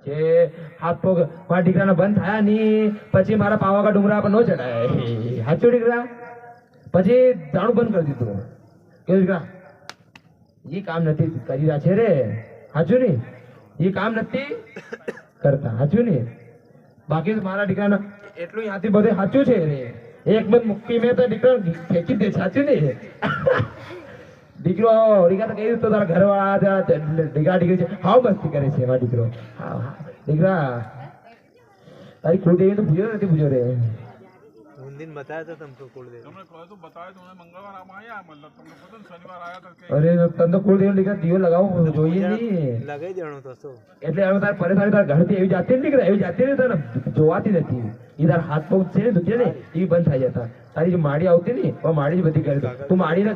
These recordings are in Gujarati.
છે હાથ પગ મારા દીકરાના બંધ થયા નહીં પછી મારા પાવાગઢ ડુંગરા પર ન ચડાય સાચું દીકરા પછી જાણું બંધ કરી દીધું કે દીકરા એ કામ નથી કરી રહ્યા છે રે સાચું ને એ કામ નથી કરતા સાચું ને બાકી મારા દીકરાના એટલું ત્યાંથી બધે સાચું છે રે એક મત મુક્કી મેં તો દીકરા ફેંકી દે સાચું ને દીકરો દીકરા તો કહી તો તારા ઘરવાળા દીકરા દીકરી છે હાવ મસ્તી કરે છે મારો દીકરો દીકરા તારી કુળદેવી તો પૂછ્યો નથી પૂછ્યો રે उन दिन बताया था तुमको कुलदेव तुमने कहा तो बताया तुमने मंगलवार हम आया मतलब तुमने पता नहीं शनिवार आया था कि અરે તને તો કુળદેવી દીકરા દીવો લગાવો જોઈએ નહીં लगाई देणो तो सो એટલે હવે તારે પરેશાની તારા ઘરથી એવી જાતી ને દીકરા એવી જાતી ને તારે જોવાતી નથી એ તારા હાથ પગ છે ને દુખે ને એ બંધ થઈ જતા તારી જે માડી આવતી ને એ માડી જ બધી કરી દે તું માડીને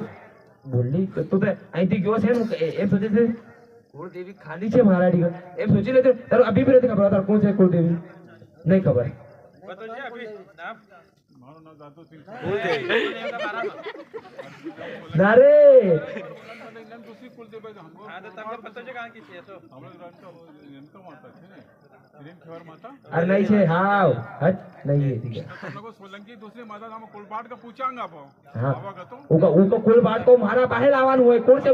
બોલી તું તો અહીંથી ગયો છે ને એમ સોચે છે કુળદેવી ખાલી છે મારા દીકરા એમ સોચી લેતો તારું અભી બી નથી ખબર તારું કોણ છે કુળદેવી નહીં ખબર मारो ना दादू सिंह ના રે दूसरी कुल दे भाई हमको हां तो તમને પતા છે કાં કી છે તો આપણે ઇનકમ માતા છે ને ઇનકમ ખબર માતા અરે નહીં છે હાવ હટ નહીં तुम लोग सोलंकी दूसरी माता नाम कुलबाट का पूछांगा पाओ હા आवागा तो ઉકો કુલ બાટ તો મારા પાસે લાવવાનું હોય કોણ છે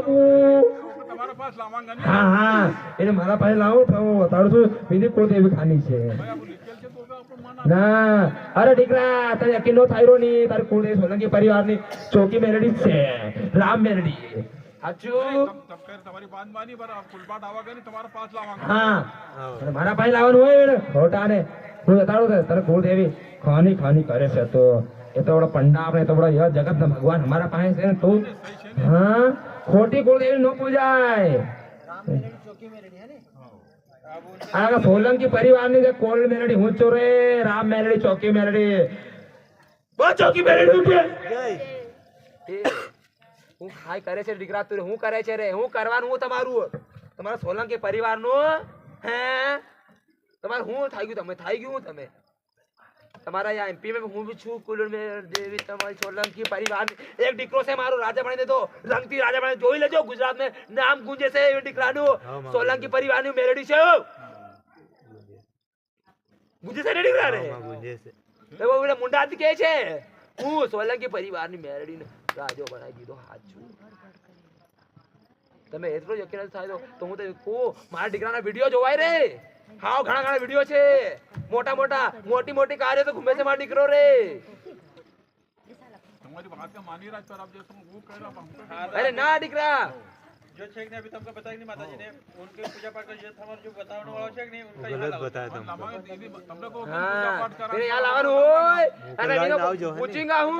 तुम्हारे पास लावांगा नहीं હા હા એને મારા પાસે લાવો તો હું બતાડું છું બીજી કુળદેવી ખાની છે भाई आप लिखेल છે तो आपको माना ના અરે દીકરા તને યકીન નો થાયરો ની તારી કુળદેવી સોલંકી પરિવારની ચોકી મેલડી જ છે રામ મેલડી સાચું तब कर तुम्हारी बात मानी पर आप कुलबाट आवागा नहीं तुम्हारे पास लावांगा હા અને મારા પાસે લાવવાનું હોય ને ખોટા ને હું બતાડું છું તારે કુળદેવી ખાની ખાની કરે છે તો એ તો બડો પંડા આપણે તો બડો યહ જગત ના ભગવાન અમારા પાસે છે ને તું હા ખોટી કુળદેવી નો પૂજાય આ સોલંકી પરિવારની જે કોલ મેલડી હું ચોરે રામ મેલડી ચોકી મેલડી બહુ ચોકી મેલડી ઉઠે હું ખાઈ કરે છે દીકરા તું હું કરે છે રે હું કરવાનું હું તમારું તમારા સોલંકી પરિવારનું હે તમારે હું થઈ ગયું તમે થઈ ગયું તમે તમારા અહીંયા એમપી માં હું બી છું કુલ દેવી તમારી સોલંકી પરિવાર એક દીકરો છે મારો રાજા બની દેતો રંગતી રાજા બની જોઈ લેજો ગુજરાત में નામ ગુંજે છે એ દીકરાનું સોલંકી પરિવારની મેલડી છે ગુંજે છે ને દીકરા રે गुंजे से તો ઓલા મુંડા જ કહે છે હું સોલંકી પરિવારની મેલડીને રાજો બનાવી દીધો હાચું તમે એટલો યકીન થાય તો હું તો કો મારા દીકરાના વિડિયો જોવાય રે હાવ ઘણા વિડિયો છે મોટી મોટી કાર્ય તો ઘૂમે છે મારો દીકરો રે तुम्हारी बात का मानी रहा पर आप जैसे वो कह रहा हमको અરે ના દીકરા जो छेक ने अभी तुमको बताया नहीं माताजी ने उनके पूजा पाठ का जो हमारा जो बताने वाला छेक नहीं उनका गलत बताया तुमको लावांगा दीदी तुमने को पूजा હા पाठ करा મેરે યહાં લાવવાનું હોય અને લાવીને નીનો આવજો, હે ને? પૂછીંગા હું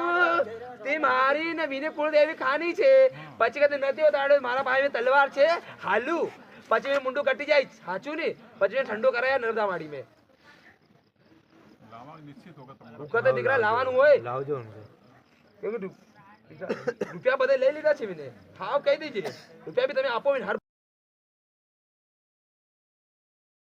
તે મારી ને વિને કુળદેવી ખાની છે પછી કદે નથી હોતા મારા પાસે તલવાર છે હાલુ પછી મેં મુંડું કટી જાય સાચું ને પછી મેં ઠંડો કરાયા નર્મદા વાડી में लावांगा निश्चित होगा तुम्हारा ઉકા તો દીકરા લાવવાનું હોય लाओ उनको કેમ કે રૂપિયા બધે લઈ લીધા છે મેને હાવ કહી દીજે રૂપિયા બી તમે આપો ને હર